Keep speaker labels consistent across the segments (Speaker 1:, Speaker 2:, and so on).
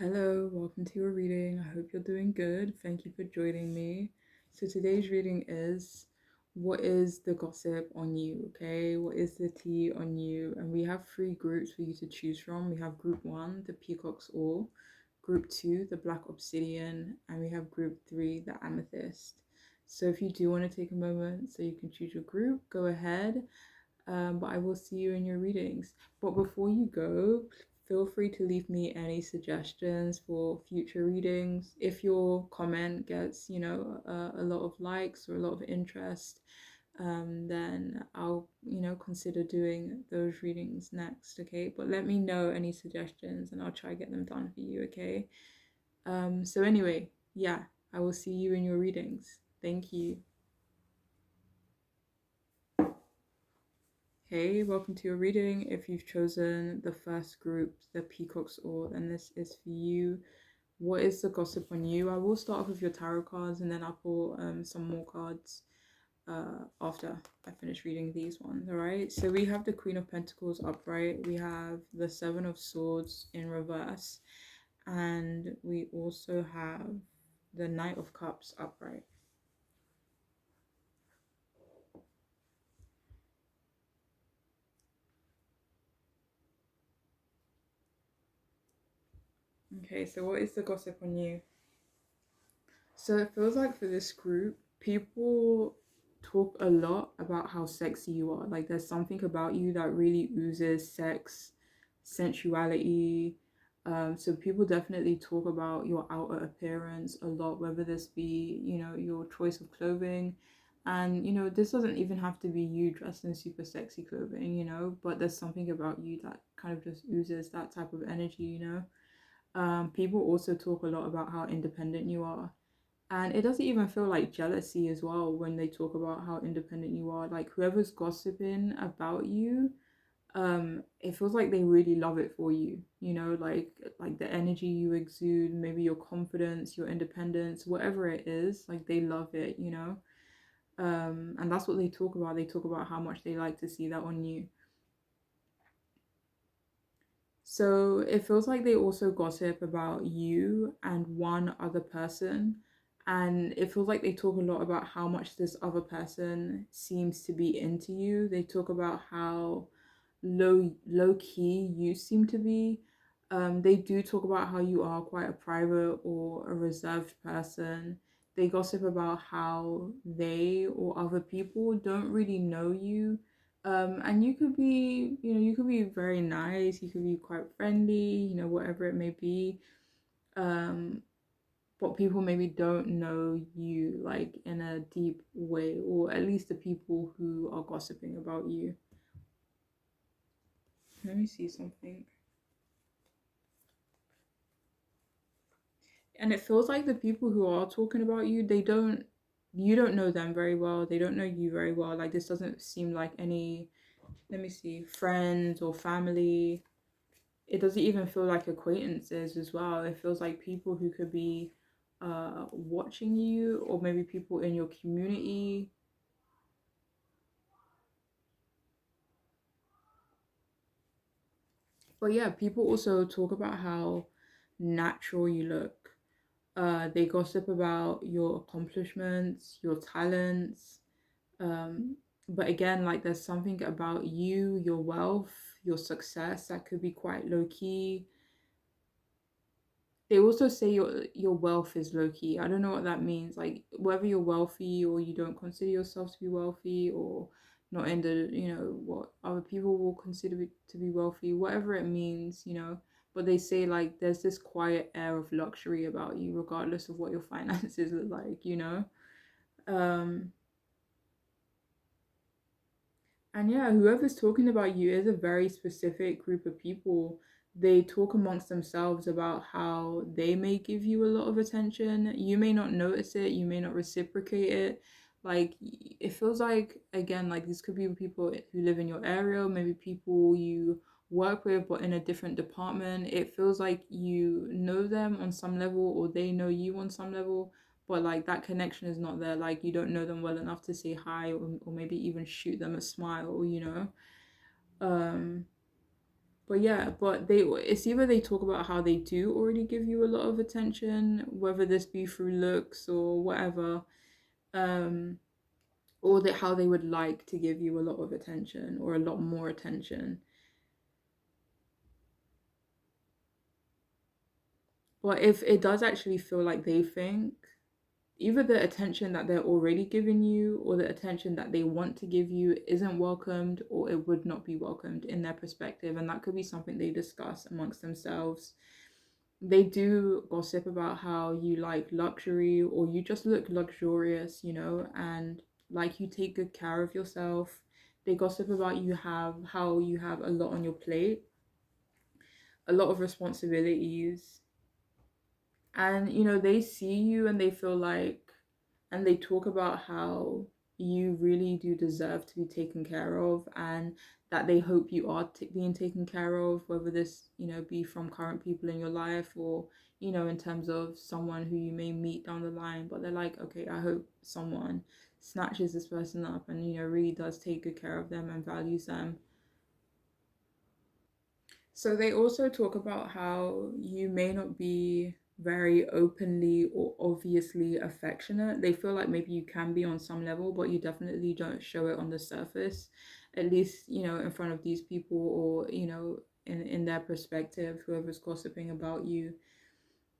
Speaker 1: Hello, welcome to your reading. I hope you're doing good. Thank you for joining me. So today's reading is what is the gossip on you, okay? What is the tea on you? And we have three groups for you to choose from. We have group 1, the peacock's ore, group 2, the black obsidian, and we have group 3, the amethyst. So if you do want to take a moment so you can choose your group, go ahead. But I will see you in your readings. But before you go, feel free to leave me any suggestions for future readings. If your comment gets, a lot of likes or a lot of interest, then I'll, consider doing those readings next, okay? But let me know any suggestions and I'll try to get them done for you, okay? So anyway, yeah, I will see you in your readings. Thank you. Hey, welcome to your reading. If you've chosen the first group, the Peacock's Oar, then this is for you. What is the gossip on you? I will start off with your tarot cards and then I'll pull some more cards after I finish reading these ones, alright? So we have the Queen of Pentacles upright, we have the Seven of Swords in reverse, and we also have the Knight of Cups upright. Okay, so what is the gossip on you? So it feels like for this group, people talk a lot about how sexy you are. Like there's something about you that really oozes sex, sensuality. So people definitely talk about your outer appearance a lot, whether this be, your choice of clothing. And, this doesn't even have to be you dressed in super sexy clothing, but there's something about you that kind of just oozes that type of energy. People also talk a lot about how independent you are, and it doesn't even feel like jealousy as well when they talk about how independent you are. Like whoever's gossiping about you, it feels like they really love it for you, like the energy you exude, maybe your confidence, your independence, whatever it is, like they love it. And that's what they talk about. They talk about how much they like to see that on you. So it feels like they also gossip about you and one other person. And it feels like they talk a lot about how much this other person seems to be into you. They talk about how low key you seem to be. They do talk about how you are quite a private or a reserved person. They gossip about how they or other people don't really know you, and you could be very nice, you could be quite friendly, whatever it may be. Um, but people maybe don't know you like in a deep way, or at least the people who are gossiping about you. Let me see something. And it feels like the people who are talking about you, you don't know them very well. They don't know you very well. Like this doesn't seem like any, let me see, friends or family. It doesn't even feel like acquaintances as well. It feels like people who could be watching you, or maybe people in your community. But yeah, people also talk about how natural you look. They gossip about your accomplishments, your talents. Um, but again, like there's something about you, your wealth, your success that could be quite low key. They also say your wealth is low key. I don't know what that means. Like whether you're wealthy or you don't consider yourself to be wealthy, or not in the, what other people will consider to be wealthy, whatever it means. But they say like there's this quiet air of luxury about you, regardless of what your finances look like. Um, And yeah, whoever's talking about you is a very specific group of people. They talk amongst themselves about how they may give you a lot of attention. You may not notice it, you may not reciprocate it. Like, it feels like, again, like this could be people who live in your area, maybe people you work with, but in a different department. It feels like you know them on some level, or they know you on some level, but like that connection is not there. Like you don't know them well enough to say hi, or maybe even shoot them a smile. um But yeah, but it's either they talk about how they do already give you a lot of attention, whether this be through looks or whatever, um, or that how they would like to give you a lot of attention or a lot more attention. But if it does actually feel like they think either the attention that they're already giving you or the attention that they want to give you isn't welcomed or it would not be welcomed in their perspective, and that could be something they discuss amongst themselves. They do gossip about how you like luxury or you just look luxurious, and like you take good care of yourself. They gossip about you have how you have a lot on your plate, a lot of responsibilities, and they see you and they feel like, and they talk about how you really do deserve to be taken care of, and that they hope you are being taken care of, whether this be from current people in your life or in terms of someone who you may meet down the line. But they're like, okay, I hope someone snatches this person up and really does take good care of them and values them. So they also talk about how you may not be very openly or obviously affectionate. They feel like maybe you can be on some level, but you definitely don't show it on the surface, at least, in front of these people or, in their perspective, whoever's gossiping about you.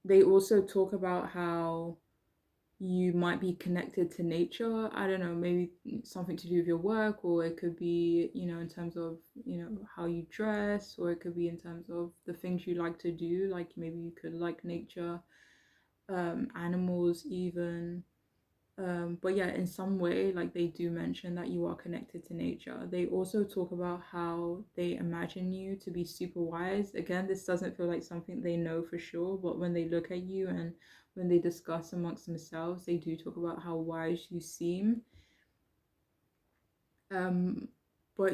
Speaker 1: They also talk about how you might be connected to nature. I don't know, maybe something to do with your work, or it could be, in terms of, how you dress, or it could be in terms of the things you like to do. Like maybe you could like nature, animals, even. But yeah, in some way, like they do mention that you are connected to nature. They also talk about how they imagine you to be super wise. Again, this doesn't feel like something they know for sure, but when they look at you and when they discuss amongst themselves, they do talk about how wise you seem. Um, but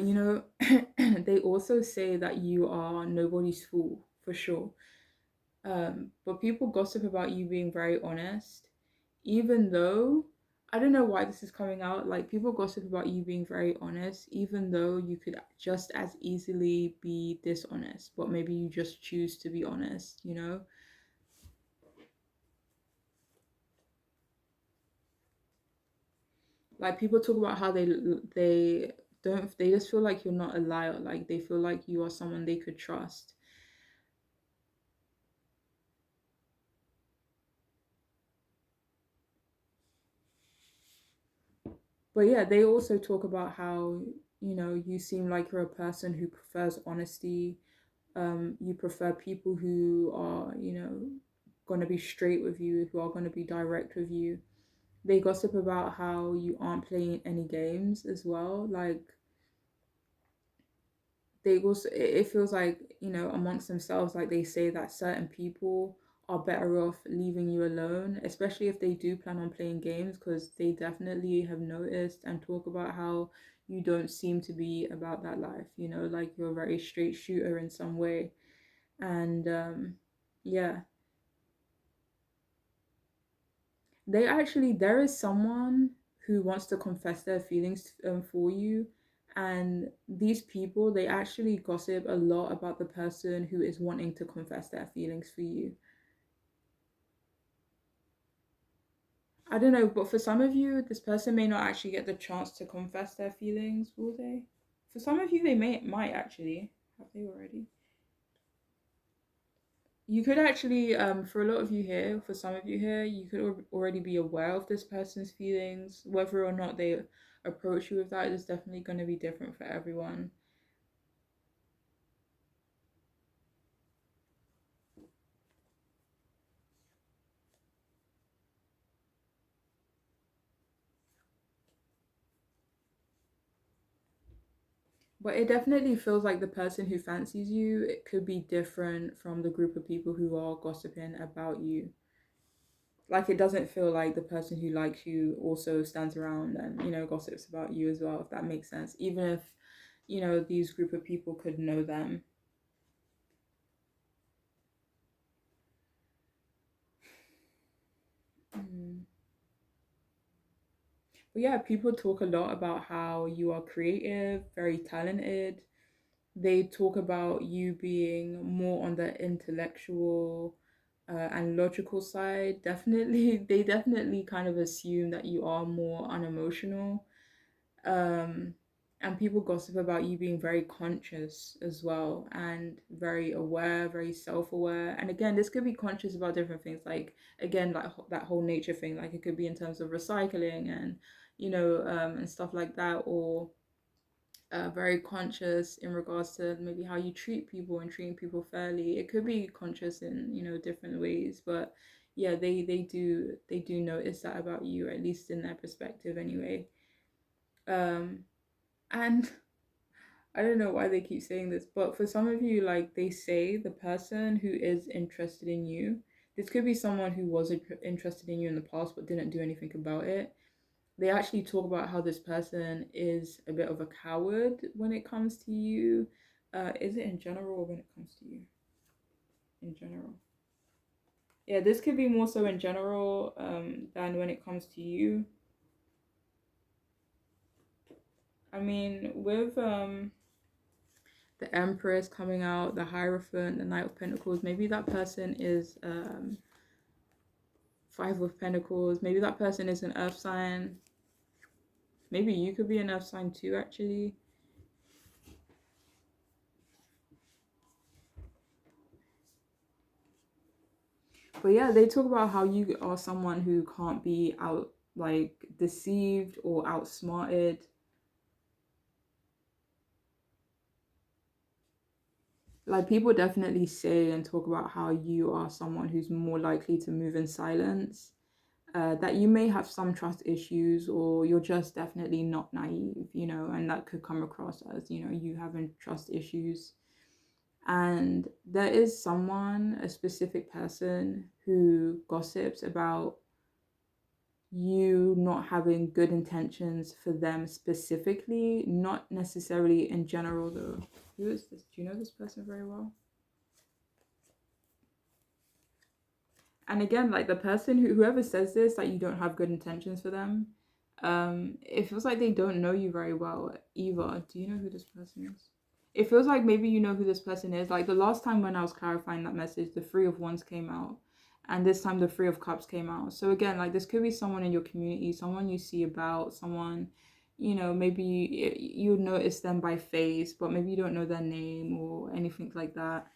Speaker 1: they also say that you are nobody's fool for sure. But people gossip about you being very honest, even though I don't know why this is coming out. Like people gossip about you being very honest, even though you could just as easily be dishonest, but maybe you just choose to be honest. Like people talk about how they just feel like you're not a liar. Like they feel like you are someone they could trust. But yeah, they also talk about how you seem like you're a person who prefers honesty. You prefer people who are going to be straight with you, who are going to be direct with you. They gossip about how you aren't playing any games as well. Like they also, it feels like amongst themselves, like they say that certain people are better off leaving you alone, especially if they do plan on playing games, because they definitely have noticed and talk about how you don't seem to be about that life. Like you're a very straight shooter in some way. And yeah, there is someone who wants to confess their feelings for you, and these people, they actually gossip a lot about the person who is wanting to confess their feelings for you. I don't know, but for some of you, this person may not actually get the chance to confess their feelings, will they? For some of you, they might actually. Have they already? You could actually, for a lot of you here, for some of you here, you could already be aware of this person's feelings. Whether or not they approach you with that is definitely going to be different for everyone. But it definitely feels like the person who fancies you, it could be different from the group of people who are gossiping about you. Like it doesn't feel like the person who likes you also stands around and gossips about you as well, if that makes sense. Even if these group of people could know them. Mm. But yeah, people talk a lot about how you are creative, very talented. They talk about you being more on the intellectual and logical side. Definitely, they definitely kind of assume that you are more unemotional. Um, and people gossip about you being very conscious as well, and very aware, very self-aware. And again, this could be conscious about different things, like again, like that whole nature thing. Like it could be in terms of recycling and and stuff like that, or very conscious in regards to maybe how you treat people and treating people fairly. It could be conscious in different ways, but yeah, they do notice that about you, at least in their perspective anyway. um and I don't know why they keep saying this, but for some of you, like, they say the person who is interested in you, this could be someone who was interested in you in the past but didn't do anything about it. They actually talk about how this person is a bit of a coward when it comes to you. Is it in general or when it comes to you? In general. Yeah, this could be more so in general than when it comes to you. I mean, with the Empress coming out, the Hierophant, the Knight of Pentacles, maybe that person is Five of Pentacles. Maybe that person is an Earth sign. Maybe you could be an Earth sign too, actually. But yeah, they talk about how you are someone who can't be out, like, deceived or outsmarted. Like, people definitely say and talk about how you are someone who's more likely to move in silence. That you may have some trust issues, or you're just definitely not naive, and that could come across as, you having trust issues. And there is someone, a specific person, who gossips about you not having good intentions for them specifically, not necessarily in general though. Who is this? Do you know this person very well? And again, like, the person whoever says this, that you don't have good intentions for them, it feels like they don't know you very well either. Do you know who this person is? It feels like maybe you know who this person is. Like, the last time when I was clarifying that message, the Three of Wands came out, and this time the Three of Cups came out. So again, like, this could be someone in your community, someone you see about, someone, maybe you notice them by face, but maybe you don't know their name or anything like that.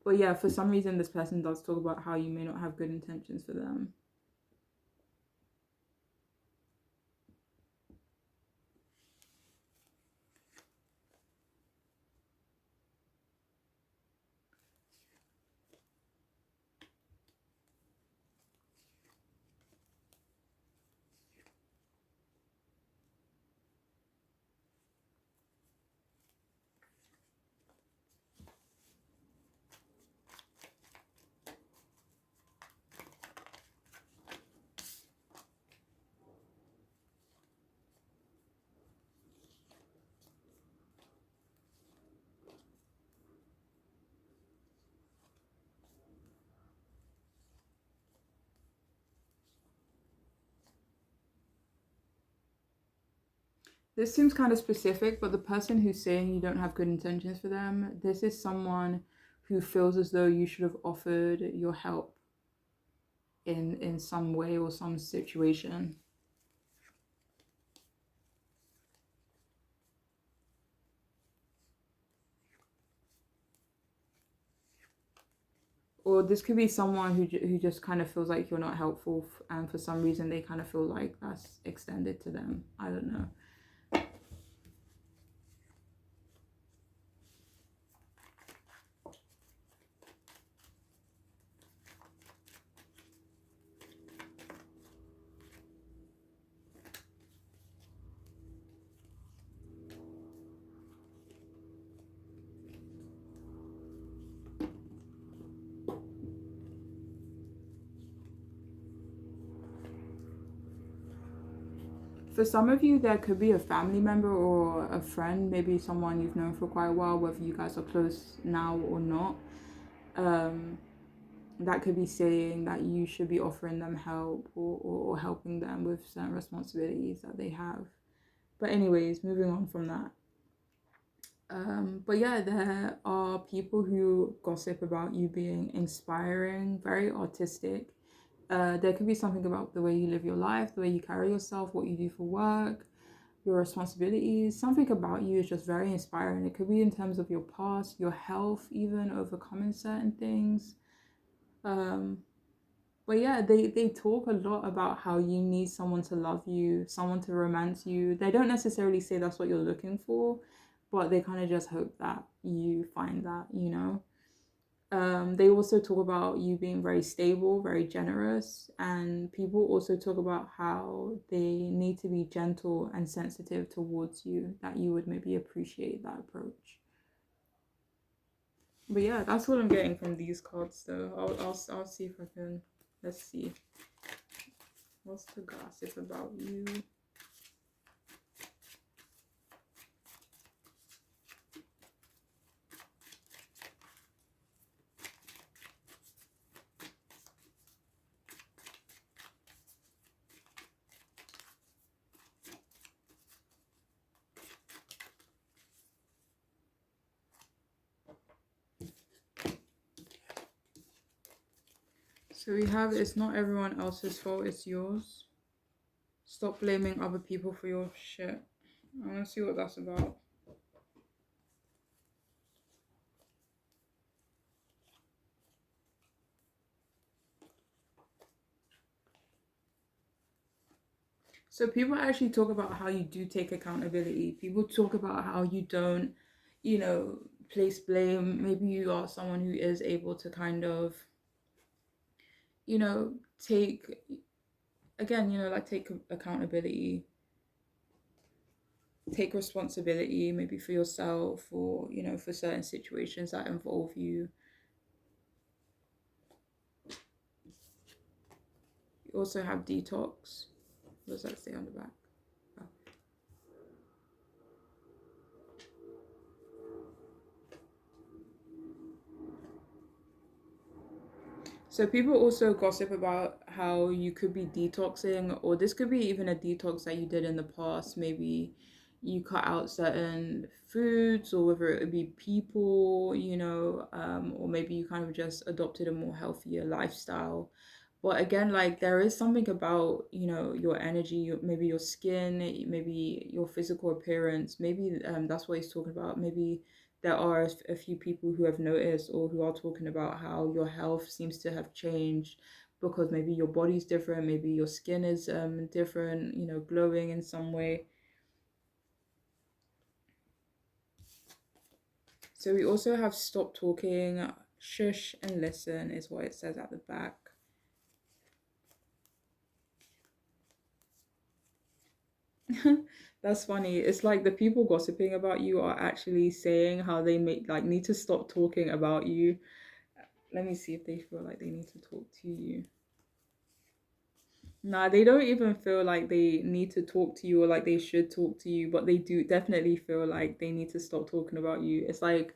Speaker 1: But yeah, for some reason, this person does talk about how you may not have good intentions for them. This seems kind of specific, but the person who's saying you don't have good intentions for them, this is someone who feels as though you should have offered your help in some way or some situation. Or this could be someone who just kind of feels like you're not helpful, and for some reason they kind of feel like that's extended to them. I don't know. For some of you, there could be a family member or a friend, maybe someone you've known for quite a while, whether you guys are close now or not. That could be saying that you should be offering them help, or helping them with certain responsibilities that they have. But anyways, moving on from that. But yeah, there are people who gossip about you being inspiring, very artistic. There could be something about the way you live your life, the way you carry yourself, what you do for work, your responsibilities. Something about you is just very inspiring. It could be in terms of your past, your health, even overcoming certain things. Um, but yeah, they talk a lot about how you need someone to love you, someone to romance you. They don't necessarily say that's what you're looking for, but they kind of just hope that you find that, you know. They also talk about you being very stable, very generous, and people also talk about how they need to be gentle and sensitive towards you, that you would maybe appreciate that approach. But yeah, that's what I'm getting from these cards, though. I'll see if I can. Let's see. What's the gossip about you? So we have it's not everyone else's fault, it's yours. Stop blaming other people for your shit. I want to see what that's about. So people actually talk about how you do take accountability. People talk about how you don't, you know, place blame. Maybe you are someone who is able to kind of, you know, take again, you know, like take accountability, take responsibility maybe for yourself or, you know, for certain situations that involve you. You also have detox. What does that say on the back? Oh. So people also gossip about how you could be detoxing, or this could be even a detox that you did in the past. Maybe you cut out certain foods, or whether it would be people, you know, or maybe you kind of just adopted a more healthier lifestyle. But again, like there is something about, you know, your energy, maybe your skin, maybe your physical appearance. Maybe that's what he's talking about. Maybe there are a few people who have noticed or who are talking about how your health seems to have changed because maybe your body's different, maybe your skin is different, you know, glowing in some way. So we also have stop talking, shush and listen is what it says at the back. That's funny. It's like the people gossiping about you are actually saying how they make like need to stop talking about you. Let me see if they feel like they need to talk to you. Nah, they don't even feel like they need to talk to you or like they should talk to you, but they do definitely feel like they need to stop talking about you. It's like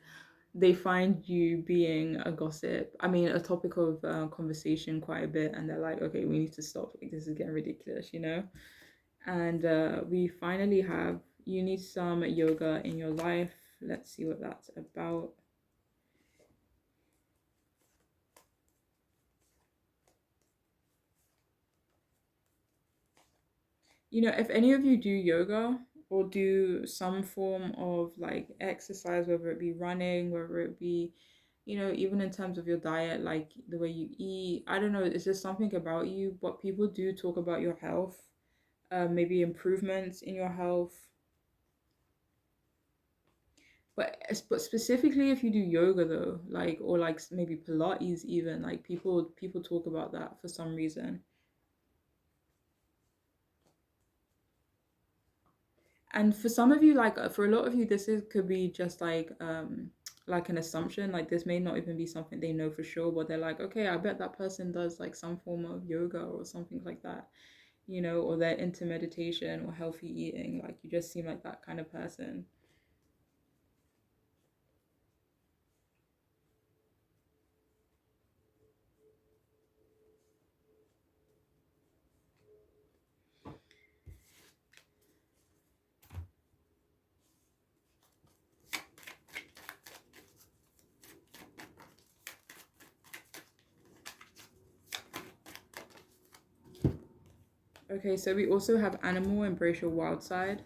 Speaker 1: they find you being a gossip. I mean, a topic of conversation quite a bit, and they're like, okay, we need to stop. Like, this is getting ridiculous, you know? And we finally have you need some yoga in your life. Let's see what that's about. You know, if any of you do yoga or do some form of like exercise, whether it be running, whether it be, you know, even in terms of your diet, like the way you eat, I don't know, it's just something about you. But people do talk about your health, maybe improvements in your health. But specifically if you do yoga though, like or like maybe Pilates even, like people talk about that for some reason. And for some of you, like for a lot of you, this is could be just like an assumption. Like this may not even be something they know for sure, but they're like, okay, I bet that person does like some form of yoga or something like that, you know, or they're into meditation or healthy eating. Like you just seem like that kind of person. Okay, so we also have animal, embrace your wild side.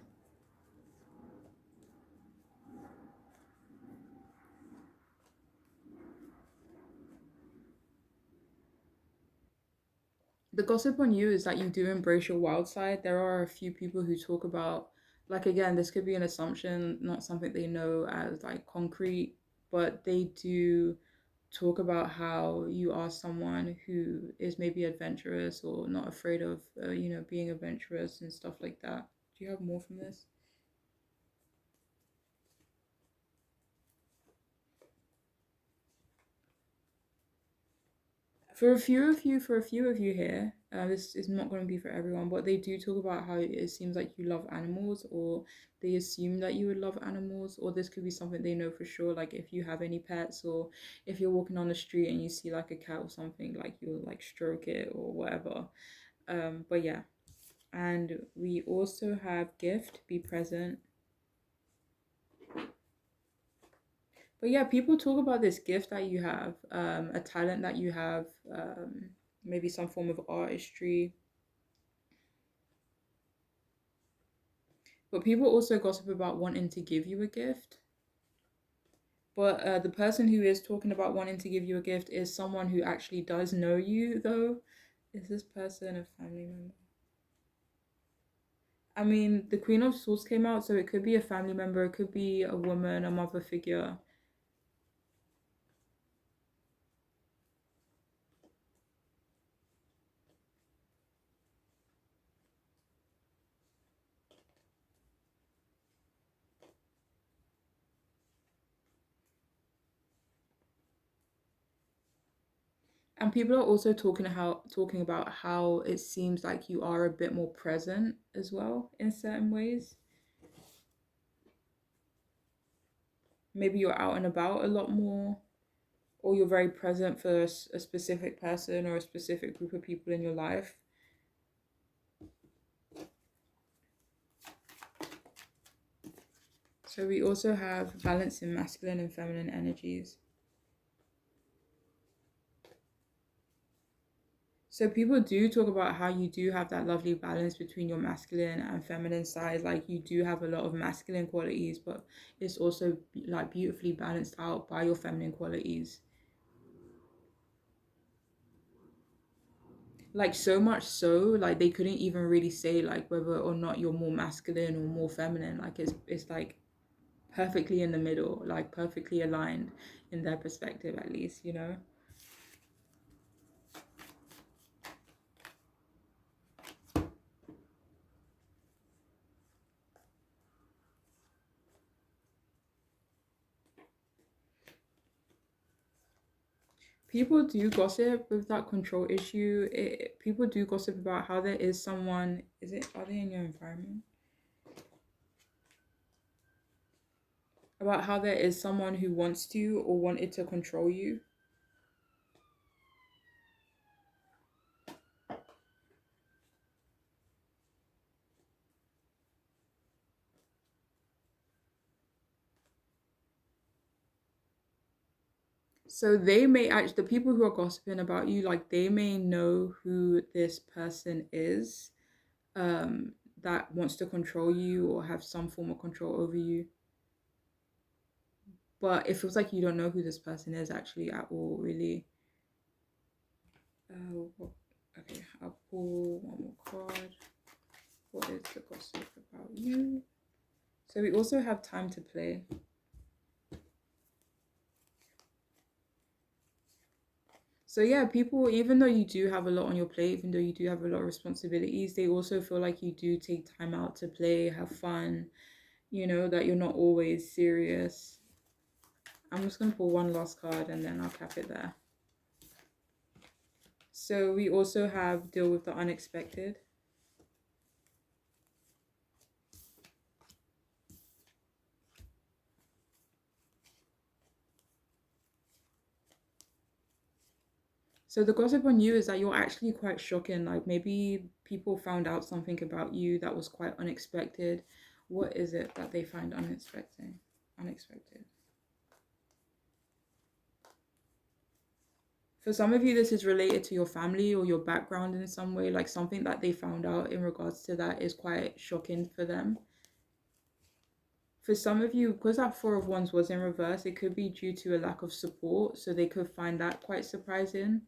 Speaker 1: The gossip on you is that you do embrace your wild side. There are a few people who talk about, like, again, this could be an assumption, not something they know as like concrete, but they do talk about how you are someone who is maybe adventurous or not afraid of, being adventurous and stuff like that. Do you have more from this? For a few of you here, this is not going to be for everyone, but they do talk about how it seems like you love animals, or they assume that you would love animals, or this could be something they know for sure. Like if you have any pets, or if you're walking on the street and you see like a cat or something, like you'll like stroke it or whatever. But yeah, and we also have gift, be present. But yeah, people talk about this gift that you have, a talent that you have, maybe some form of artistry. But people also gossip about wanting to give you a gift. But the person who is talking about wanting to give you a gift is someone who actually does know you, though. Is this person a family member? I mean, the Queen of Swords came out, so it could be a family member, it could be a woman, a mother figure. And people are also talking about how it seems like you are a bit more present as well in certain ways. Maybe you're out and about a lot more, or you're very present for a specific person or a specific group of people in your life. So we also have balance in masculine and feminine energies. So people do talk about how you do have that lovely balance between your masculine and feminine side. Like you do have a lot of masculine qualities, but it's also like beautifully balanced out by your feminine qualities. Like so much so, like they couldn't even really say like whether or not you're more masculine or more feminine. Like it's like perfectly in the middle, like perfectly aligned in their perspective at least, you know? People do gossip with that control issue. People do gossip about how there is someone, are they in your environment? About how there is someone who wants to or wanted to control you. So they may actually, the people who are gossiping about you, like they may know who this person is, um, that wants to control you or have some form of control over you. But it feels like you don't know who this person is actually at all, really. Okay, I'll pull one more card. What is the gossip about you? So we also have time to play. So yeah, people, even though you do have a lot on your plate, even though you do have a lot of responsibilities, they also feel like you do take time out to play, have fun, that you're not always serious. I'm just gonna pull one last card and then I'll cap it there. So we also have deal with the unexpected. So the gossip on you is that you're actually quite shocking. Like maybe people found out something about you that was quite unexpected. What is it that they find unexpected? Unexpected. For some of you, this is related to your family or your background in some way, like something that they found out in regards to that is quite shocking for them. For some of you, because that Four of Wands was in reverse, it could be due to a lack of support, so they could find that quite surprising.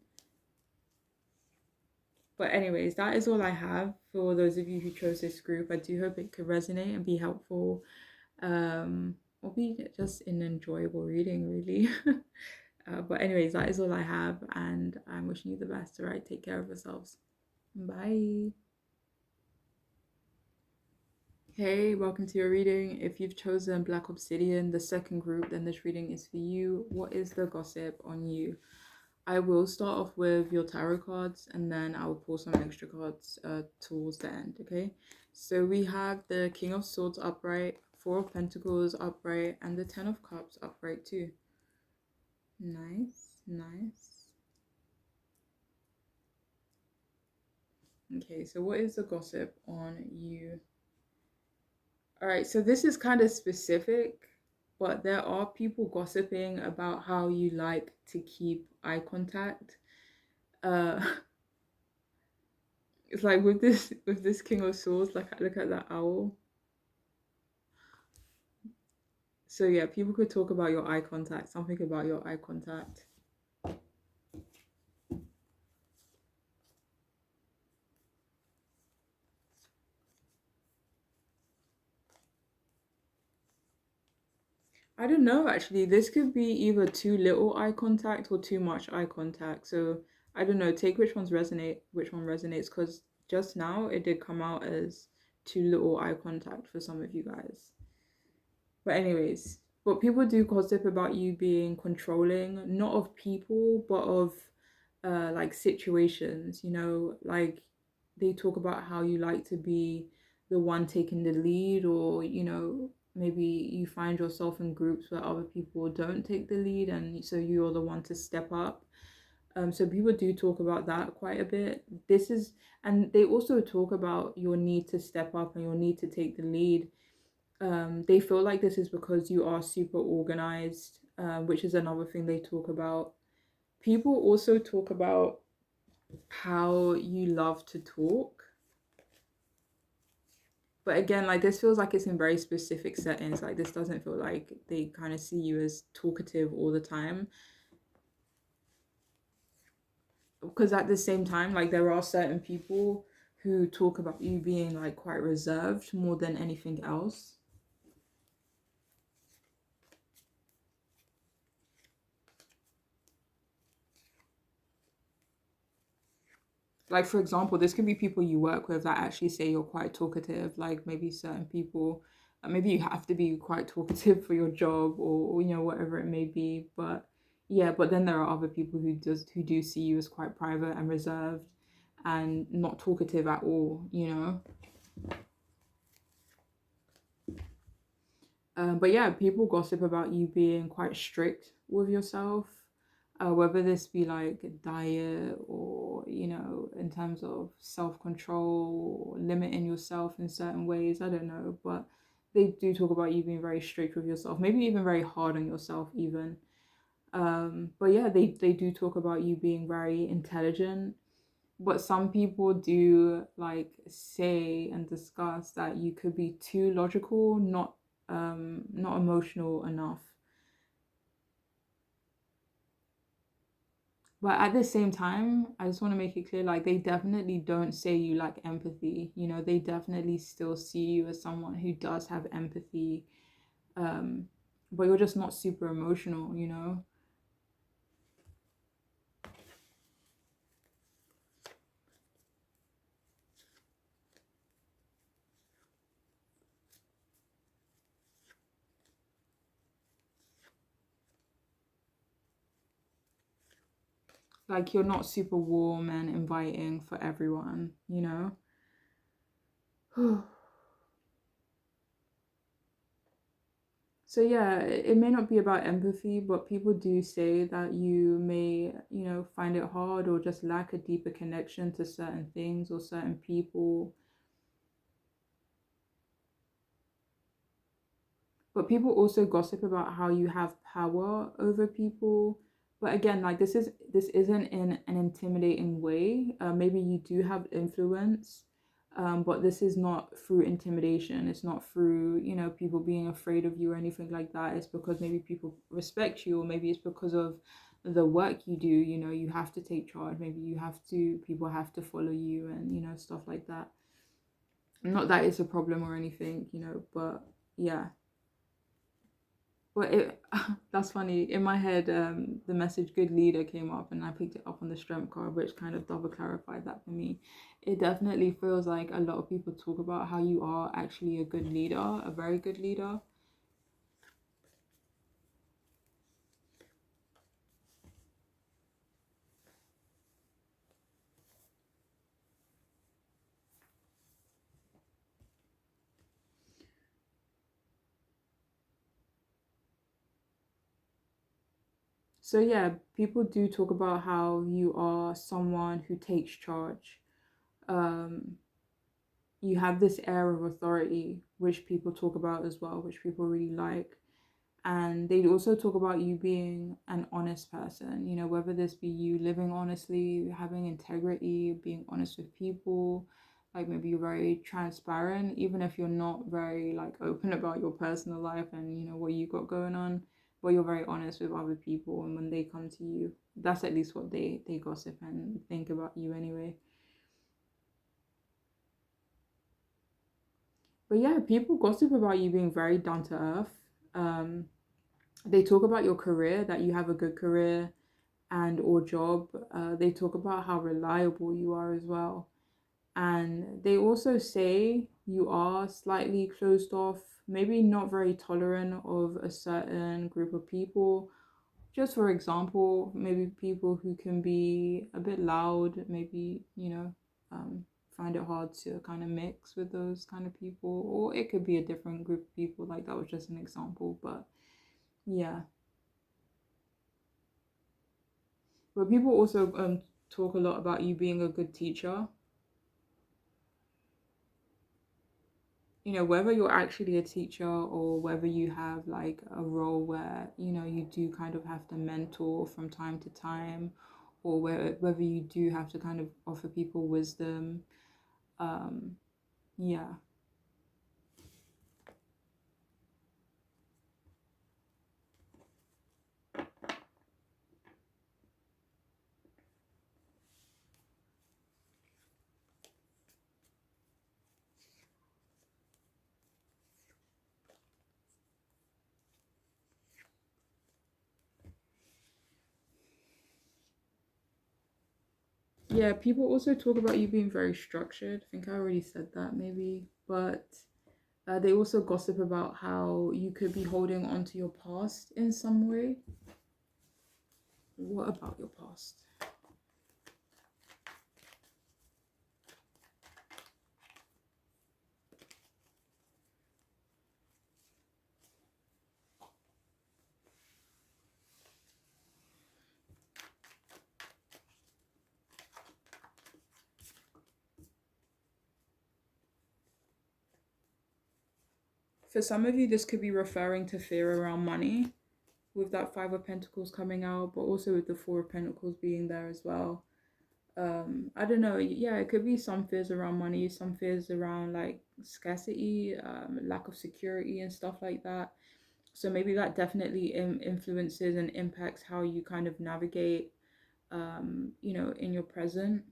Speaker 1: But anyways, that is all I have for those of you who chose this group. I do hope it could resonate and be helpful, or be just an enjoyable reading, really. But anyways, that is all I have, and I'm wishing you the best. All right, take care of yourselves. Bye. Hey, welcome to your reading. If you've chosen Black Obsidian, the second group, then this reading is for you. What is the gossip on you? I will start off with your tarot cards, and then I will pull some extra cards towards the end, okay? So we have the King of Swords upright, Four of Pentacles upright, and the Ten of Cups upright too. Nice, nice. Okay, so what is the gossip on you? All right, so this is kind of specific, but there are people gossiping about how you like to keep eye contact. Uh, it's like with this King of Swords, like look at that owl. So yeah, people could talk about your eye contact, something about your eye contact. I don't know actually. This could be either too little eye contact or too much eye contact. So I don't know. Take which one resonates, because just now it did come out as too little eye contact for some of you guys. But anyways, but people do gossip about you being controlling, not of people, but of like situations, like they talk about how you like to be the one taking the lead, or maybe you find yourself in groups where other people don't take the lead, and so you're the one to step up. So people do talk about that quite a bit. And they also talk about your need to step up and your need to take the lead. They feel like this is because you are super organized, which is another thing they talk about. People also talk about how you love to talk. But again, like this feels like it's in very specific settings. Like this doesn't feel like they kind of see you as talkative all the time. Because at the same time, like there are certain people who talk about you being like quite reserved more than anything else. Like for example, this could be people you work with that actually say you're quite talkative. Like maybe certain people, maybe you have to be quite talkative for your job, or whatever it may be. But yeah, but then there are other people who do see you as quite private and reserved and not talkative at all. But yeah, people gossip about you being quite strict with yourself, whether this be like diet or, in terms of self control, limiting yourself in certain ways. I don't know, but they do talk about you being very strict with yourself, maybe even very hard on yourself, even. But yeah, they do talk about you being very intelligent. But some people do like say and discuss that you could be too logical, not emotional enough. But at the same time, I just want to make it clear, like they definitely don't say you lack empathy. They definitely still see you as someone who does have empathy. Um, but you're just not super emotional. Like you're not super warm and inviting for everyone. So yeah, it may not be about empathy, but people do say that you may, find it hard or just lack a deeper connection to certain things or certain people. But people also gossip about how you have power over people, But again, like this isn't in an intimidating way. Maybe you do have influence, but this is not through intimidation. It's not through, people being afraid of you or anything like that. It's because maybe people respect you, or maybe it's because of the work you do. You have to take charge. Maybe people have to follow you, and stuff like that. Not that it's a problem or anything, but yeah. But that's funny. In my head, the message "good leader" came up, and I picked it up on the strength card, which kind of double clarified that for me. It definitely feels like a lot of people talk about how you are actually a good leader, a very good leader. So yeah, people do talk about how you are someone who takes charge. Um, you have this air of authority, which people talk about as well, which people really like. And they also talk about you being an honest person, whether this be you living honestly, having integrity, being honest with people. Like maybe you're very transparent, even if you're not very like open about your personal life and what you got going on, but you're very honest with other people, and when they come to you, that's at least what they gossip and think about you anyway. But yeah, people gossip about you being very down to earth. um they talk about your career, that you have a good career and or job. They talk about how reliable you are as well. And they also say you are slightly closed off, maybe not very tolerant of a certain group of people. Just for example, maybe people who can be a bit loud, maybe, find it hard to kind of mix with those kind of people. Or it could be a different group of people, like that was just an example. But yeah. But people also talk a lot about you being a good teacher. Whether you're actually a teacher or whether you have like a role where, you do kind of have to mentor from time to time, or whether you do have to kind of offer people wisdom. Um, yeah. Yeah, people also talk about you being very structured. I think I already said that maybe, but they also gossip about how you could be holding on to your past in some way. What about your past? For some of you, this could be referring to fear around money, with that Five of Pentacles coming out, but also with the Four of Pentacles being there as well. I don't know. Yeah, it could be some fears around money, some fears around like scarcity, lack of security, and stuff like that. So maybe that definitely influences and impacts how you kind of navigate, in your present.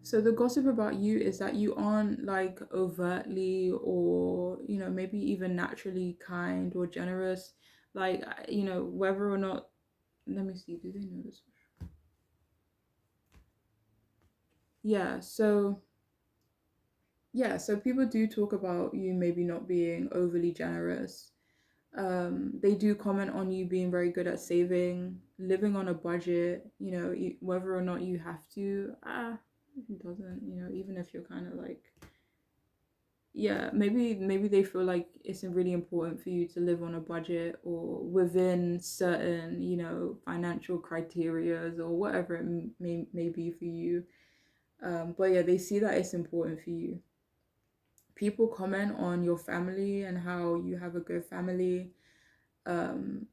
Speaker 1: So the gossip about you is that you aren't like overtly, or maybe even naturally kind or generous. Like whether or not, let me see, do they know this? Yeah, so people do talk about you maybe not being overly generous. They do comment on you being very good at saving, living on a budget, whether or not you have to. Who doesn't, even if you're kind of like, yeah, maybe they feel like it's really important for you to live on a budget or within certain, financial criterias or whatever it may be for you. But yeah, they see that it's important for you. People comment on your family and how you have a good family. Um,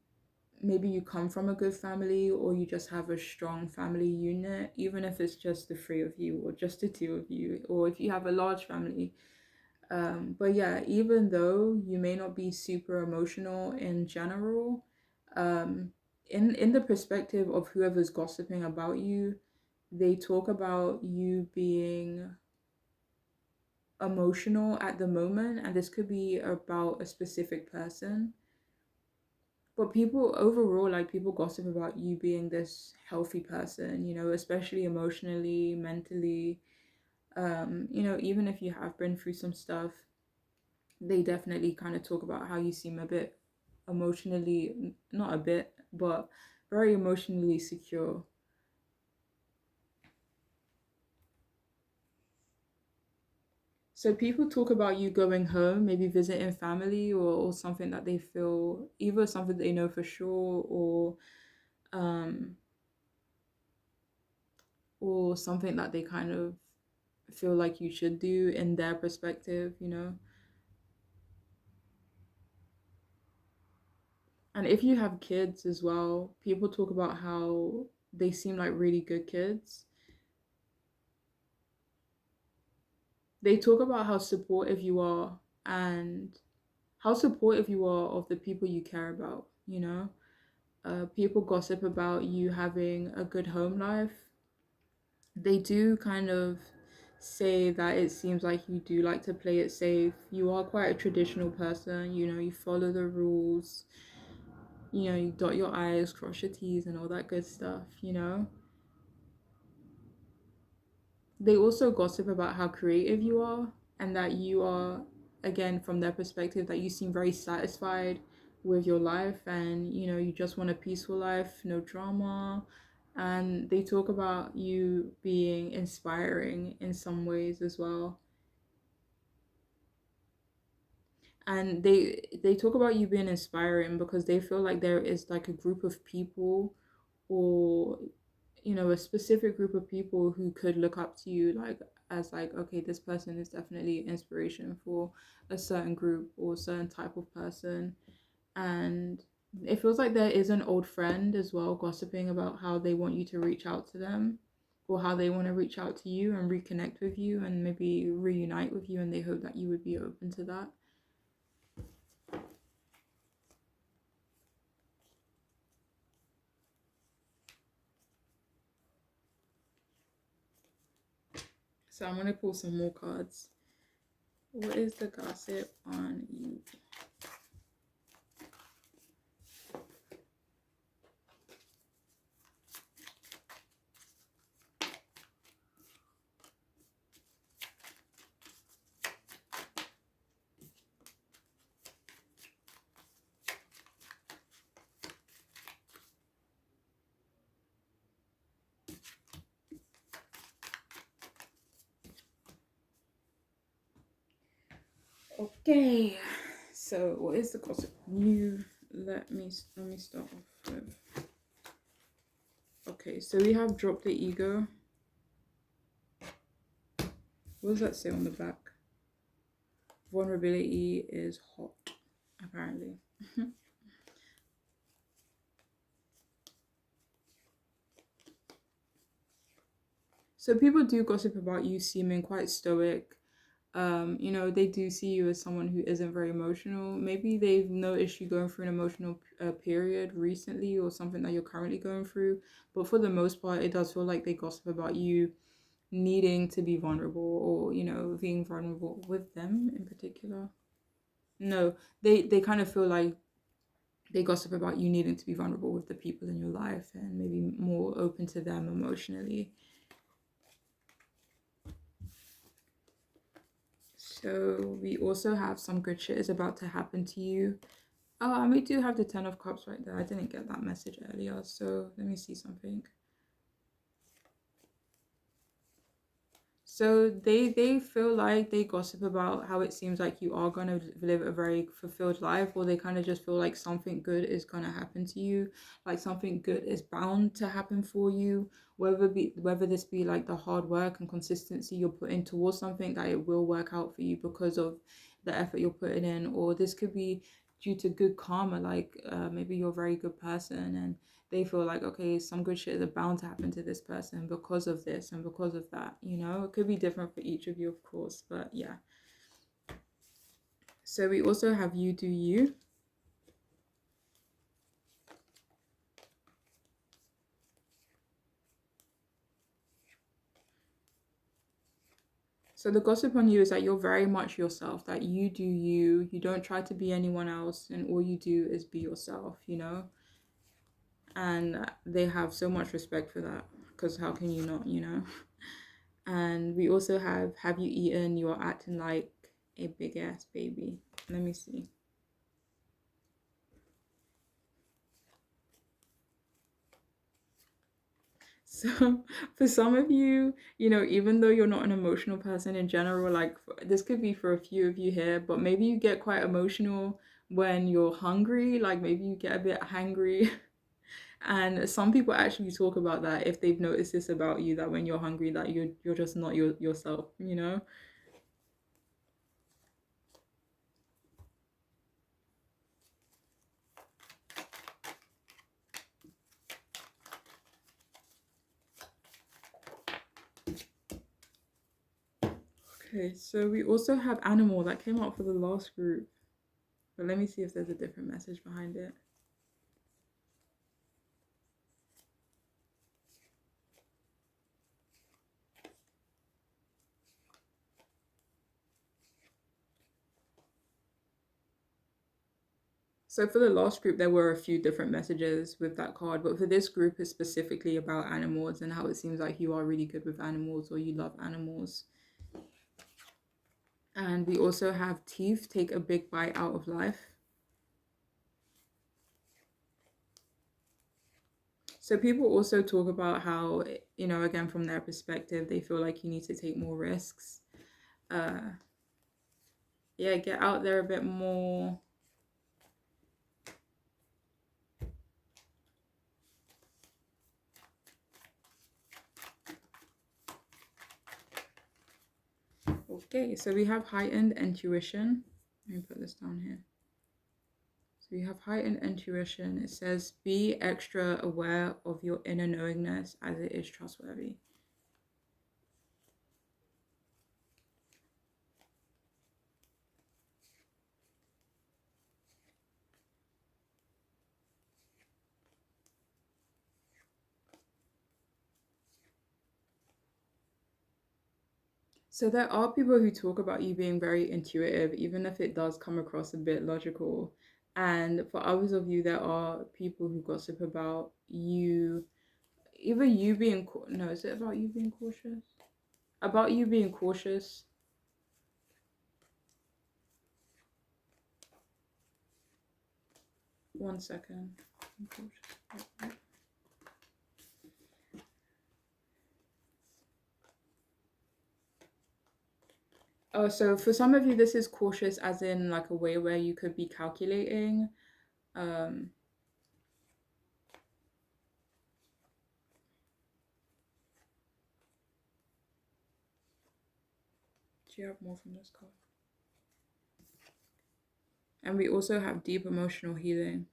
Speaker 1: Maybe you come from a good family or you just have a strong family unit, even if it's just the three of you or just the two of you, or if you have a large family. But yeah, even though you may not be super emotional in general, um, in the perspective of whoever's gossiping about you, they talk about you being emotional at the moment, and this could be about a specific person. But people overall, like people gossip about you being this healthy person, especially emotionally, mentally. Even if you have been through some stuff, they definitely kind of talk about how you seem a bit emotionally, not a bit, but very emotionally secure. So people talk about you going home, maybe visiting family, or something that they feel, either something they know for sure, um or something that they kind of feel like you should do in their perspective. And if you have kids as well, people talk about how they seem like really good kids. They talk about how supportive you are and how supportive you are of the people you care about. People gossip about you having a good home life. They do kind of say that it seems like you do like to play it safe. You are quite a traditional person, you follow the rules, you dot your I's, cross your T's, and all that good stuff. They also gossip about how creative you are and that you are, again, from their perspective, that you seem very satisfied with your life and, you just want a peaceful life, no drama. And they talk about you being inspiring in some ways as well. And they talk about you being inspiring because they feel like there is like a group of people, or a specific group of people who could look up to you, like, as like, okay, this person is definitely inspiration for a certain group or a certain type of person. And it feels like there is an old friend as well gossiping about how they want you to reach out to them, or how they want to reach out to you and reconnect with you and maybe reunite with you, and they hope that you would be open to that. So I'm gonna pull some more cards. What is the gossip on you? Okay, so what is the gossip on you? Let me start off with. Okay, so we have drop the ego. What does that say on the back? Vulnerability is hot, apparently. So people do gossip about you seeming quite stoic. They do see you as someone who isn't very emotional. Maybe they've noticed you going through an emotional period recently, or something that you're currently going through. But for the most part, it does feel like they gossip about you needing to be vulnerable, or being vulnerable with them in particular. No, they kind of feel like they gossip about you needing to be vulnerable with the people in your life and maybe more open to them emotionally. So we also have some good shit is about to happen to you. Oh, and we do have the Ten of Cups right there. I didn't get that message earlier, so let me see something. So they feel like they gossip about how it seems like you are gonna live a very fulfilled life, or they kind of just feel like something good is gonna happen to you, like something good is bound to happen for you, whether this be like the hard work and consistency you're putting towards something, that it will work out for you because of the effort you're putting in, or this could be due to good karma, like maybe you're a very good person and they feel like, okay, some good shit is bound to happen to this person because of this and because of that, you know? It could be different for each of you, of course, but yeah. So we also have you do you. So the gossip on you is that you're very much yourself, that you do you, you don't try to be anyone else, and all you do is be yourself, you know? And they have so much respect for that, because how can you not, you know? And we also have you eaten, you are acting like a big ass baby. Let me see. So for some of you, you know, even though you're not an emotional person in general, like this could be for a few of you here, but maybe you get quite emotional when you're hungry, like maybe you get a bit hangry. And some people actually talk about that if they've noticed this about you, that when you're hungry, that you're just not yourself, you know? Okay, so we also have animal that came out for the last group. But let me see if there's a different message behind it. So for the last group, there were a few different messages with that card, but for this group, it's specifically about animals and how it seems like you are really good with animals or you love animals. And we also have teeth take a big bite out of life. So people also talk about how, you know, again, from their perspective, they feel like you need to take more risks. Uh, yeah, get out there a bit more. Okay, so we have heightened intuition. Let me put this down here. So we have heightened intuition. It says, be extra aware of your inner knowingness as it is trustworthy. So there are people who talk about you being very intuitive, even if it does come across a bit logical. And for others of you, there are people who gossip about you, even you being, no, is it about you being cautious? About you being cautious. One second. Oh, so for some of you, this is cautious as in like a way where you could be calculating. Um, do you have more from this card? And we also have deep emotional healing.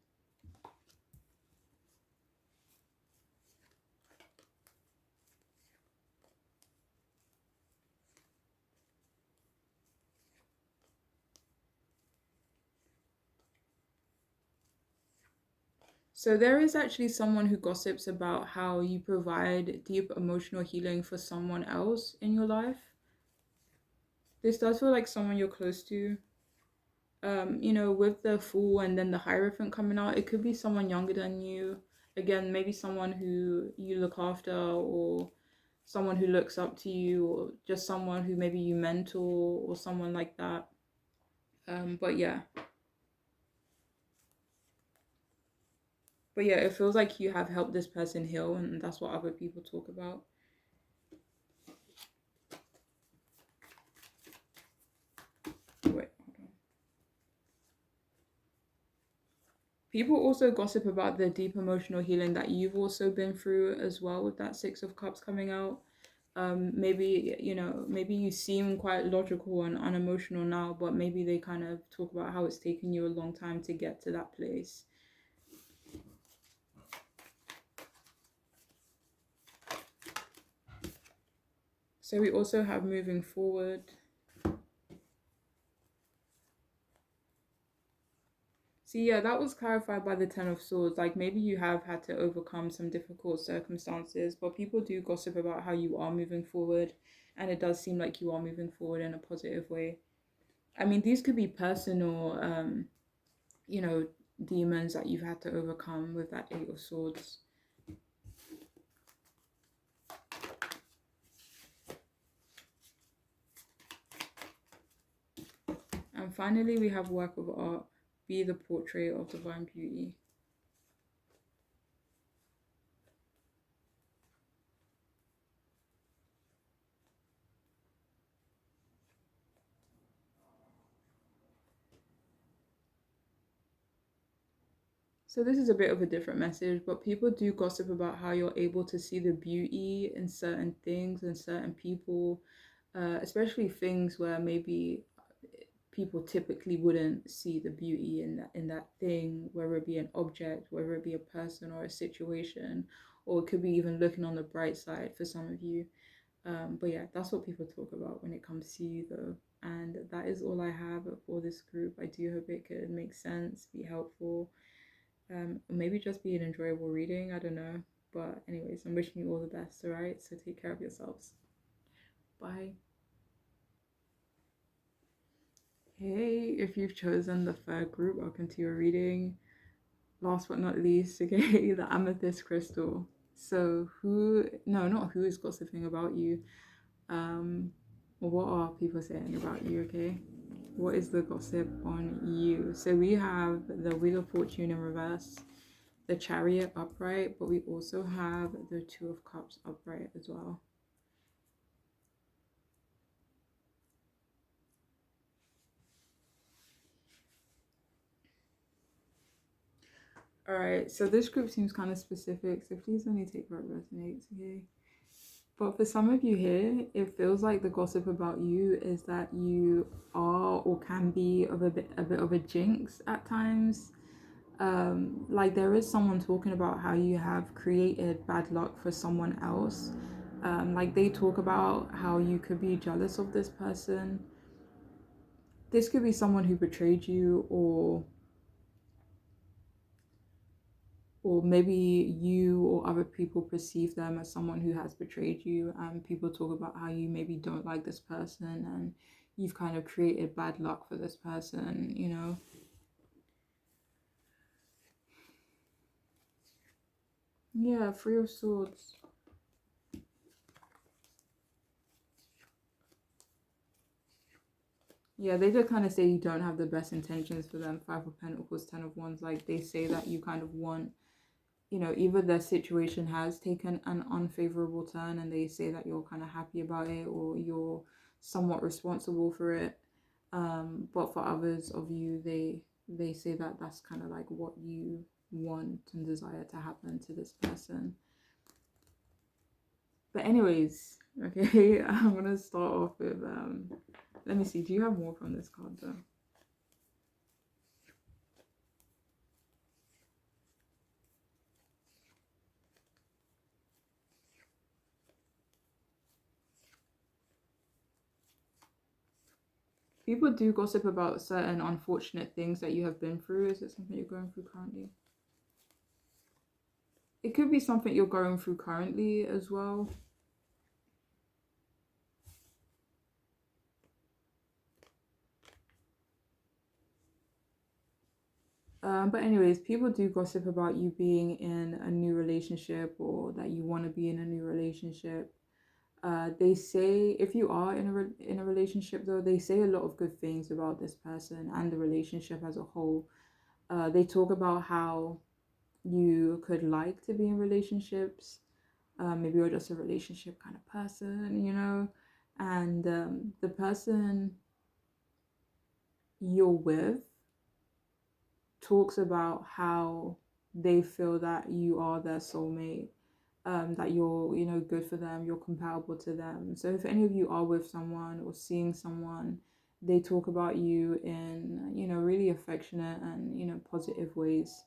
Speaker 1: So there is actually someone who gossips about how you provide deep emotional healing for someone else in your life. This does feel like someone you're close to. You know, with the Fool and then the Hierophant coming out, it could be someone younger than you. Again, maybe someone who you look after, or someone who looks up to you, or just someone who maybe you mentor, or someone like that. But yeah. But yeah, it feels like you have helped this person heal, and that's what other people talk about. People also gossip about the deep emotional healing that you've also been through as well with that Six of Cups coming out. Maybe, maybe you seem quite logical and unemotional now, but maybe they kind of talk about how it's taken you a long time to get to that place. So we also have moving forward. See, yeah, that was clarified by the Ten of Swords. Like, maybe you have had to overcome some difficult circumstances, but people do gossip about how you are moving forward, and it does seem like you are moving forward in a positive way. I mean, these could be personal, you know, demons that you've had to overcome with that Eight of Swords. And finally, we have work of art, be the portrait of divine beauty. So this is a bit of a different message, but people do gossip about how you're able to see the beauty in certain things and certain people, especially things where maybe people typically wouldn't see the beauty in that thing, whether it be an object, whether it be a person or a situation, or it could be even looking on the bright side for some of you. But yeah, that's what people talk about when it comes to you, though. And that is all I have for this group. I do hope it could make sense, be helpful, maybe just be an enjoyable reading. I don't know. But anyways, I'm wishing you all the best, alright? So take care of yourselves. Bye. Hey, if you've chosen the third group, welcome to your reading. Last but not least, okay, the amethyst crystal. So not who is gossiping about you. What are people saying about you, okay? What is the gossip on you? So we have the Wheel of Fortune in reverse, the Chariot upright, but we also have the Two of Cups upright as well. Alright, so this group seems kind of specific, so please only take what resonates, okay? But for some of you here, it feels like the gossip about you is that you are or can be a bit of a jinx at times. Like there is someone talking about how you have created bad luck for someone else. Like they talk about how you could be jealous of this person. This could be someone who betrayed you, or maybe you or other people perceive them as someone who has betrayed you, and people talk about how you maybe don't like this person and you've kind of created bad luck for this person, you know. Yeah, Three of Swords. Yeah, they just kind of say you don't have the best intentions for them. Five of Pentacles, Ten of Wands. Like they say that you kind of want, either their situation has taken an unfavorable turn and they say that you're kind of happy about it or you're somewhat responsible for it. But for others of you, they say that that's kind of like what you want and desire to happen to this person. But anyways, okay, I'm gonna start off with let me see, do you have more from this card though? People do gossip about certain unfortunate things that you have been through. Is it something you're going through currently? It could be something you're going through currently as well. But anyways, people do gossip about you being in a new relationship or that you want to be in a new relationship. They say if you are in a relationship though, they say a lot of good things about this person and the relationship as a whole. They talk about how you could like to be in relationships. Maybe you're just a relationship kind of person, and the person you're with talks about how they feel that you are their soulmate, that you're, good for them, you're compatible to them. So if any of you are with someone or seeing someone, they talk about you in, really affectionate and, positive ways.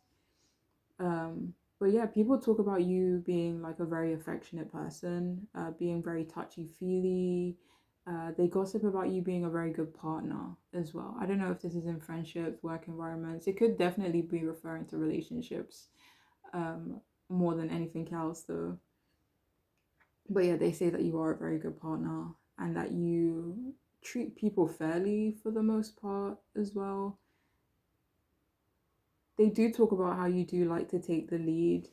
Speaker 1: But yeah, people talk about you being like a very affectionate person, being very touchy feely. They gossip about you being a very good partner as well. I don't know if this is in friendships, work environments. It could definitely be referring to relationships, um, more than anything else, though. But yeah, they say that you are a very good partner and that you treat people fairly for the most part as well. They do talk about how you do like to take the lead.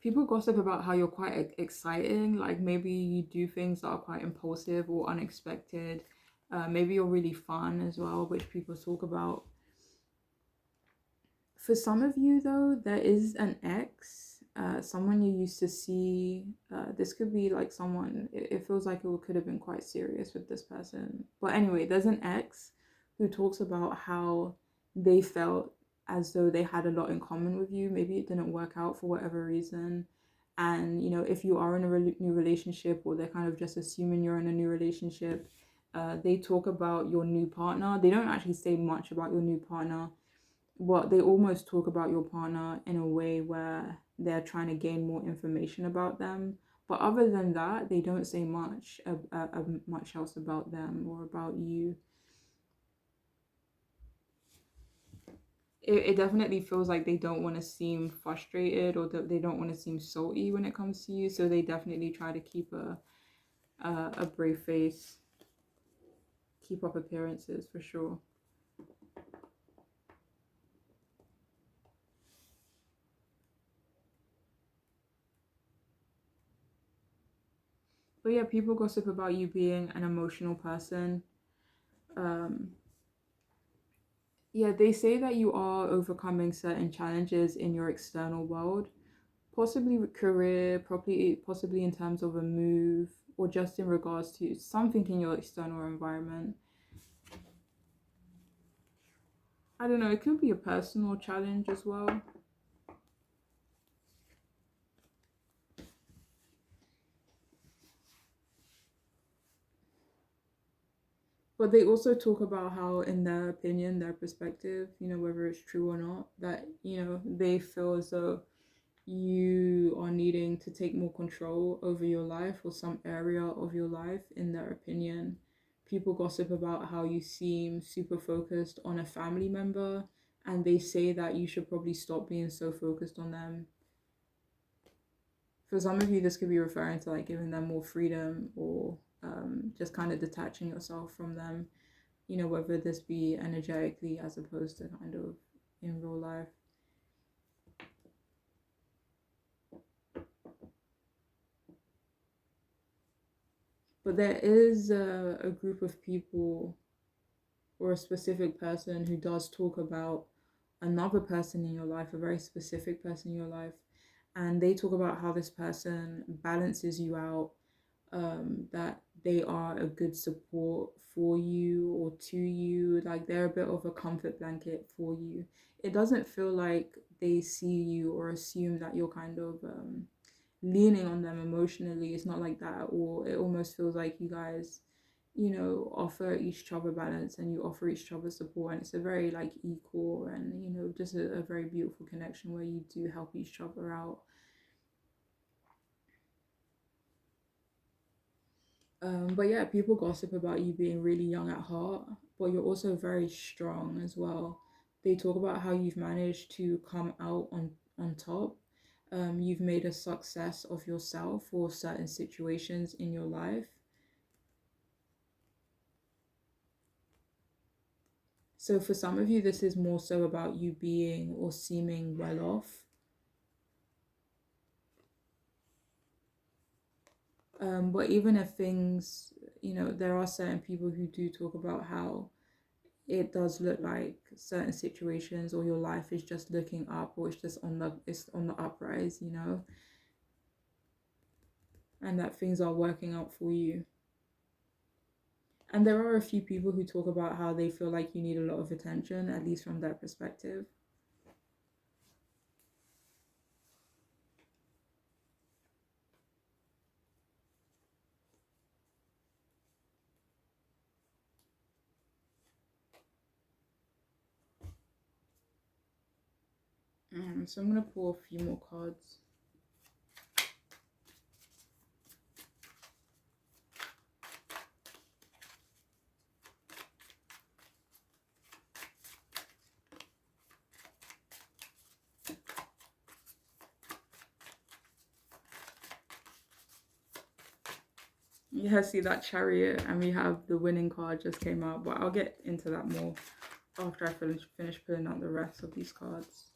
Speaker 1: People gossip about how you're quite exciting, like maybe you do things that are quite impulsive or unexpected. Maybe you're really fun as well, which people talk about. For some of you, though, there is an ex, someone you used to see. This could be like someone, it feels like it could have been quite serious with this person. But anyway, there's an ex who talks about how they felt as though they had a lot in common with you. Maybe it didn't work out for whatever reason. And, if you are in a new relationship or they're kind of just assuming you're in a new relationship, they talk about your new partner. They don't actually say much about your new partner, what they almost talk about your partner in a way where they're trying to gain more information about them. But other than that, they don't say much else about them or about you. It definitely feels like they don't want to seem frustrated or that they don't want to seem salty when it comes to you. So they definitely try to keep a brave face, keep up appearances for sure. But yeah, people gossip about you being an emotional person. Um, Yeah, they say that you are overcoming certain challenges in your external world, possibly with career, possibly in terms of a move, or just in regards to something in your external environment. I don't know, it could be a personal challenge as well. But they also talk about how, in their opinion, their perspective, whether it's true or not, that, they feel as though you are needing to take more control over your life or some area of your life, in their opinion. People gossip about how you seem super focused on a family member, and they say that you should probably stop being so focused on them. For some of you, this could be referring to like giving them more freedom or just kind of detaching yourself from them, whether this be energetically as opposed to kind of in real life. But there is a group of people or a specific person who does talk about another person in your life, a very specific person in your life, and they talk about how this person balances you out, that they are a good support for you or to you, like they're a bit of a comfort blanket for you. It doesn't feel like they see you or assume that you're kind of leaning on them emotionally. It's not like that, or it almost feels like you guys, offer each other balance and you offer each other support, and it's a very like equal and just a very beautiful connection where you do help each other out. But yeah, people gossip about you being really young at heart, but you're also very strong as well. They talk about how you've managed to come out on top. You've made a success of yourself for certain situations in your life. So for some of you, this is more so about you being or seeming well off. But even if things, there are certain people who do talk about how it does look like certain situations or your life is just looking up, or it's on the uprise, you know, and that things are working out for you. And there are a few people who talk about how they feel like you need a lot of attention, at least from their perspective. So I'm gonna pull a few more cards. Yeah, see that Chariot, and we have the winning card just came out, but I'll get into that more after I finish pulling out the rest of these cards.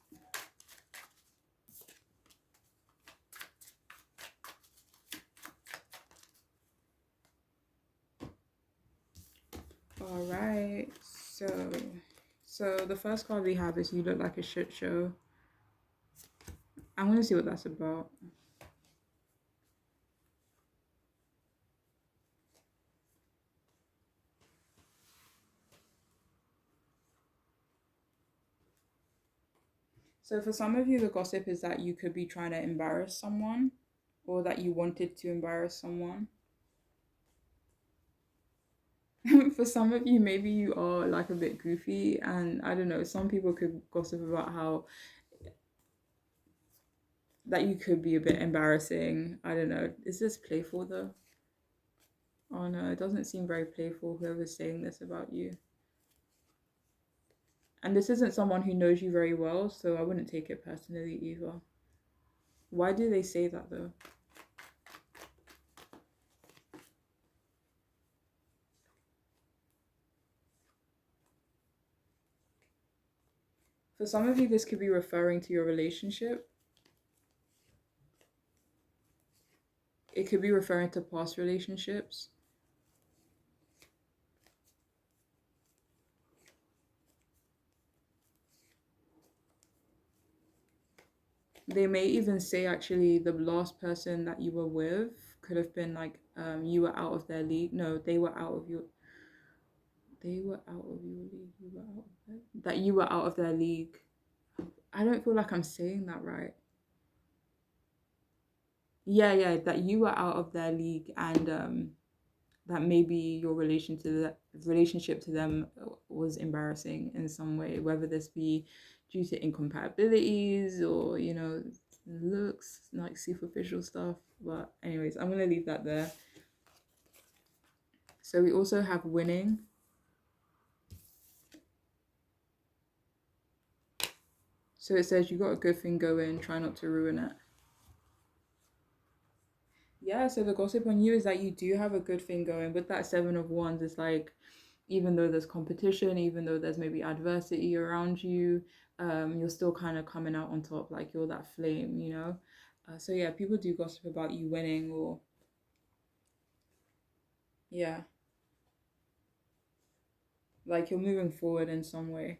Speaker 1: All right, so the first card we have is you look like a shit show. I'm gonna see what that's about. So for some of you, the gossip is that you could be trying to embarrass someone, or that you wanted to embarrass someone. For some of you, maybe you are like a bit goofy, and I don't know, some people could gossip about how that you could be a bit embarrassing. I don't know. Is this playful though? Oh no, it doesn't seem very playful, whoever's saying this about you. And this isn't someone who knows you very well, so I wouldn't take it personally either. Why do they say that though? For some of you, this could be referring to your relationship. It could be referring to past relationships. They may even say actually the last person that you were with could have been like you were out of their league. No, they were out of your league. You were out of their, that you were out of their league. I don't feel like I'm saying that right. Yeah, that you were out of their league, and that maybe your relationship to them was embarrassing in some way, whether this be due to incompatibilities or, you know, looks, like superficial stuff. But anyways, I'm gonna leave that there. So we also have winning. So it says you got a good thing going, try not to ruin it. Yeah, so the gossip on you is that you do have a good thing going. With that Seven of Wands, it's like, even though there's competition, even though there's maybe adversity around you, you're still kind of coming out on top, like you're that flame, you know? So yeah, people do gossip about you winning, or yeah, like you're moving forward in some way.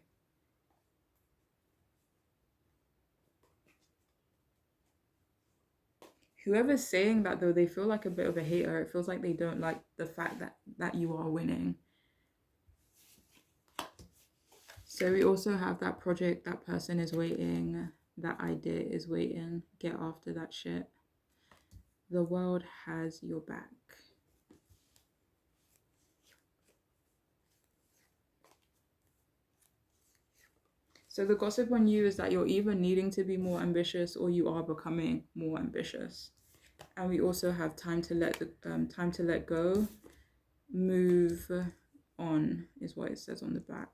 Speaker 1: Whoever's saying that though, they feel like a bit of a hater. It feels like they don't like the fact that you are winning. So we also have that project, that person is waiting, that idea is waiting. Get after that shit. The world has your back. So the gossip on you is that you're either needing to be more ambitious or you are becoming more ambitious. And we also have time to let go, move on is what it says on the back.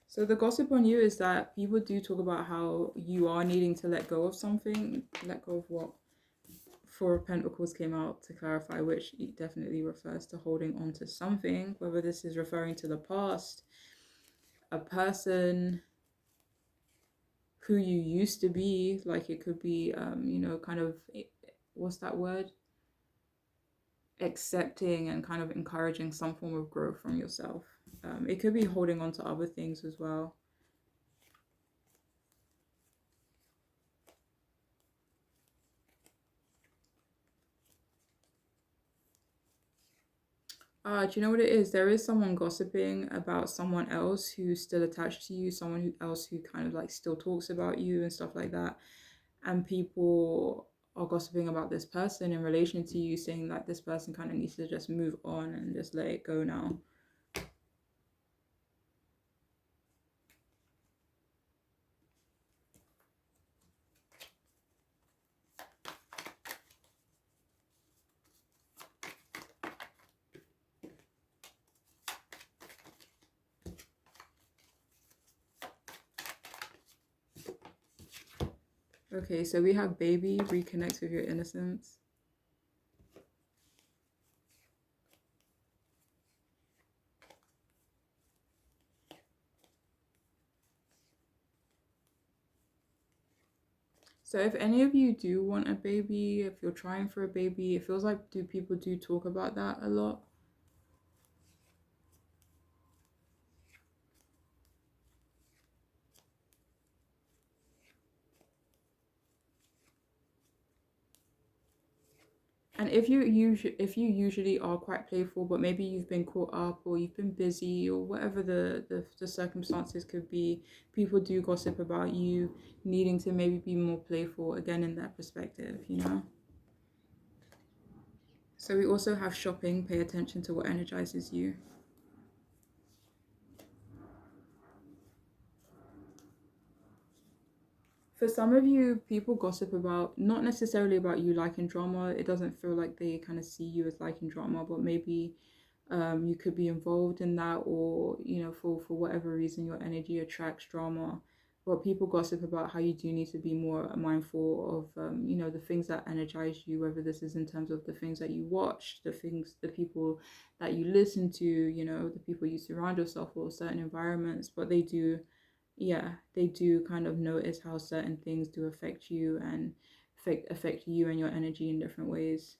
Speaker 1: So the gossip on you is that people do talk about how you are needing to let go of something. Let go of what? Four of Pentacles came out to clarify, which definitely refers to holding on to something, whether this is referring to the past, a person who you used to be, like it could be, you know, kind of what's that word? Accepting and kind of encouraging some form of growth from yourself. It could be holding on to other things as well. Do you know what it is? There is someone gossiping about someone else who's still attached to you, someone else who kind of like still talks about you and stuff like that. And people are gossiping about this person in relation to you, saying that this person kind of needs to just move on and just let it go now. Okay, so we have baby, reconnect with your innocence. So if any of you do want a baby, if you're trying for a baby, it feels like people do talk about that a lot. And if you usually are quite playful, but maybe you've been caught up or you've been busy or whatever the circumstances could be, people do gossip about you needing to maybe be more playful again in that perspective, you know? So we also have shopping, pay attention to what energizes you. For some of you, people gossip about, not necessarily about you liking drama. It doesn't feel like they kind of see you as liking drama, but maybe you could be involved in that, or you know, for whatever reason your energy attracts drama. But people gossip about how you do need to be more mindful of you know, the things that energize you, whether this is in terms of the things that you watch, the people that you listen to, you know, the people you surround yourself with, certain environments. But they do, yeah, they do kind of notice how certain things do affect you and affect you and your energy in different ways.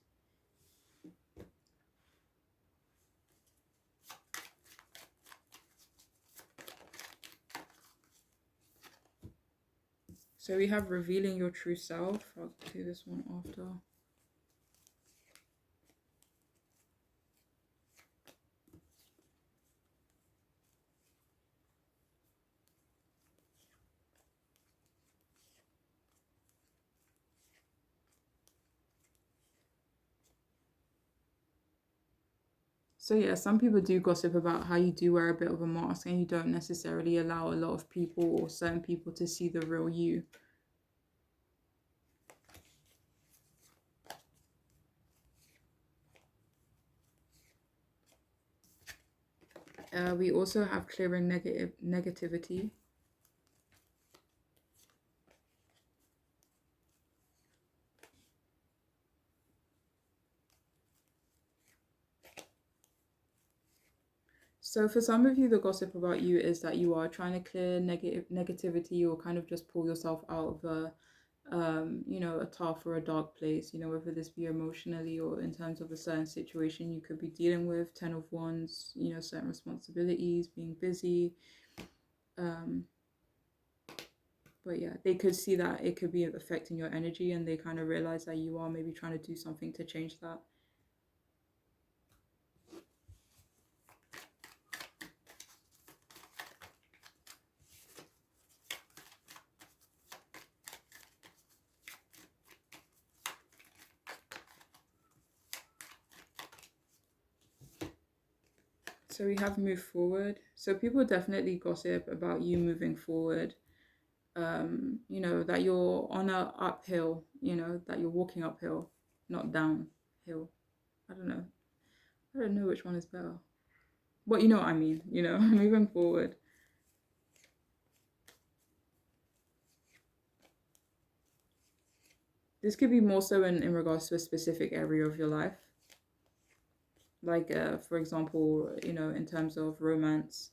Speaker 1: So we have revealing your true self. I'll do this one after. So yeah, some people do gossip about how you do wear a bit of a mask and you don't necessarily allow a lot of people or certain people to see the real you. We also have clearing negativity. So for some of you, the gossip about you is that you are trying to clear negativity or kind of just pull yourself out of you know, a tough or a dark place, you know, whether this be emotionally or in terms of a certain situation you could be dealing with. 10 of Wands, you know, certain responsibilities, being busy. Um, but yeah, they could see that it could be affecting your energy and they kind of realize that you are maybe trying to do something to change that. So we have move forward. So people definitely gossip about you moving forward. You know, that you're on a uphill, you know, that you're walking uphill, not downhill. I don't know. I don't know which one is better. But you know what I mean, you know, moving forward. This could be more so in regards to a specific area of your life. Like, for example, you know, in terms of romance,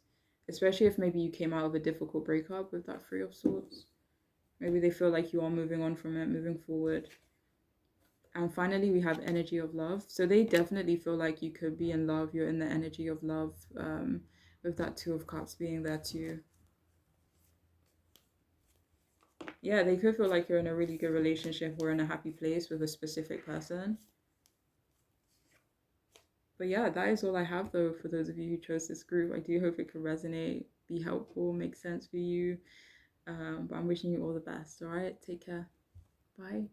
Speaker 1: especially if maybe you came out of a difficult breakup with that Three of Swords. Maybe they feel like you are moving on from it, moving forward. And finally, we have energy of love. So they definitely feel like you could be in love. You're in the energy of love, with that Two of Cups being there too. Yeah, they could feel like you're in a really good relationship or in a happy place with a specific person. But yeah, that is all I have though for those of you who chose this group. I do hope it could resonate, be helpful, make sense for you. But I'm wishing you all the best. All right, take care. Bye.